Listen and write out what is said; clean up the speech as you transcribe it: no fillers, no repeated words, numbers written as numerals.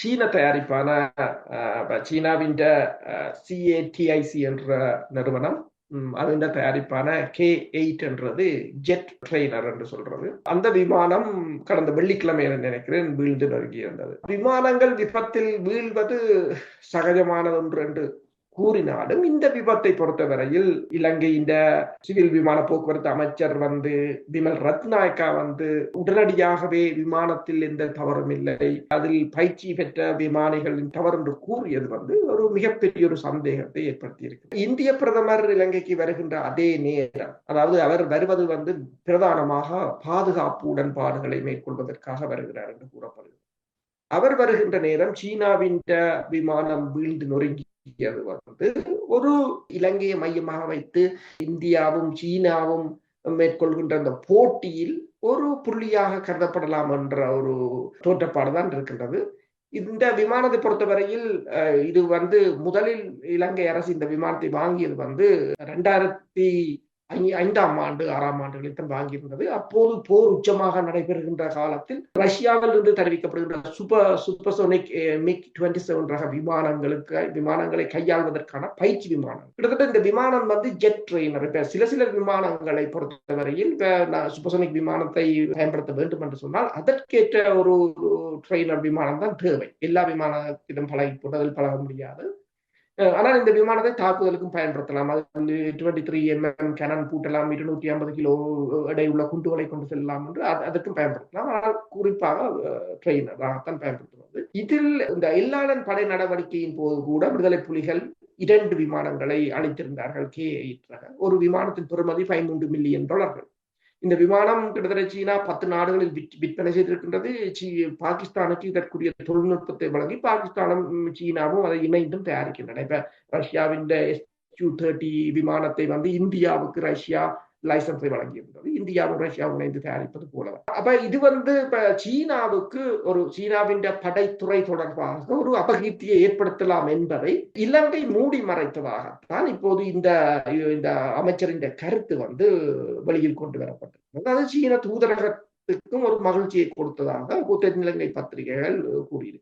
சீன தயாரிப்பான சீனாவின் CATIC என்ற நிறுவனம் அதுண்ட தயாரிப்பான K8 என்றது ஜெட் ட்ரெய்னர் என்று சொல்றது. அந்த விமானம் கடந்த வெள்ளிக்கிழமை நினைக்கிறேன் வீழ்ந்து நொறுங்கியிருந்தது. விமானங்கள் விபத்தில் வீழ்வது சகஜமானது ஒன்று என்று கூறினாலும் இந்த விபத்தை பொறுத்தவரையில் இலங்கையின் சிவில் விமான போக்குவரத்து அமைச்சர் விமல் ரத்நாயக்கா உடனடியாகவே விமானத்தில் எந்த தவறும் இல்லை, அதில் பயிற்சி பெற்ற விமானிகளின் தவறு என்று கூறியது ஒரு மிகப்பெரிய ஒரு சந்தேகத்தை ஏற்படுத்தி இருக்கு. இந்திய பிரதமர் இலங்கைக்கு வருகின்ற அதே நேரம், அதாவது அவர் வருவது பிரதானமாக பாதுகாப்பு உடன்பாடுகளை மேற்கொள்வதற்காக வருகிறார் என்று கூறப்படுகிறது. அவர் வருகின்ற நேரம் சீனாவின் விமானம் வீழ்ந்து நொறுங்கி ஒரு இலங்கையை மையமாக வைத்து இந்தியாவும் சீனாவும் மேற்கொள்கின்ற அந்த போட்டியில் ஒரு புள்ளியாக கருதப்படலாம் என்ற ஒரு தோற்றப்பாடுதான் இருக்கின்றது. இந்த விமானத்தை பொறுத்தவரையில் இது முதலில் இலங்கை அரசு இந்த விமானத்தை வாங்கியது 2005ஆம் ஆண்டு 6ஆம் ஆண்டுகளில் தான் வாங்கியிருந்தது. அப்போது போர் உச்சமாக நடைபெறுகின்ற காலத்தில் ரஷ்யாவில் இருந்து தெரிவிக்கப்படுகின்ற சூப்பர்சோனிக் MiG-27 ரக விமானங்களை கையாள்வதற்கான பயிற்சி விமானம். கிட்டத்தட்ட இந்த விமானம் ஜெட் ட்ரெய்னர். இப்ப சில விமானங்களை பொறுத்தவரையில் சூப்பர்சோனிக் விமானத்தை பயன்படுத்த வேண்டும் என்று சொன்னால் அதற்கேற்ற ஒரு ட்ரெய்னர் விமானம் தான் தேவை. எல்லா விமானத்திலும் பழக முடியாது. ஆனால் இந்த விமானத்தை தாக்குதலுக்கும் பயன்படுத்தலாம். அது 23mm கேனன் பூட்டலாம், 250 கிலோ எடையுள்ள குண்டுகளை கொண்டு செல்லலாம் என்று அதற்கும் பயன்படுத்தலாம். ஆனால் குறிப்பாக ட்ரெயினராகத்தான் பயன்படுத்துவது. இதில் இந்த எல்லாளன் படை நடவடிக்கையின் போது கூட விடுதலை புலிகள் 2 விமானங்களை அளித்திருந்தார்கள். K8 ஒரு விமானத்தின் பெறுமதி $13 மில்லியன். இந்த விமானம் கிட்டத்தட்ட சீனா 10 நாடுகளில் விற்பனை செய்திருக்கின்றது. பாகிஸ்தானுக்கு இதற்குரிய தொழில்நுட்பத்தை வழங்கி பாகிஸ்தானும் சீனாவும் அதை இணைந்தும் தயாரிக்கின்றன. இப்ப ரஷ்யாவின் Su-30 விமானத்தை இந்தியாவுக்கு ரஷ்யா லைசன்ஸை வழங்கியிருந்தது. இந்தியாவும் ரஷ்யாவும் இணைந்து தயாரிப்பது போல. அப்ப இது இப்ப சீனாவின் படைத்துறை தொடர்பாக ஒரு அபகீர்த்தியை ஏற்படுத்தலாம் என்பதை இலங்கை மூடி மறைத்ததாகத்தான் இப்போது இந்த அமைச்சரின் கருத்து வெளியில் கொண்டு வரப்பட்டது. அதாவது சீன தூதரகத்துக்கும் ஒரு மகிழ்ச்சியை கொடுத்ததாக தென்னிலங்கை பத்திரிகைகள் கூறியிருக்கு.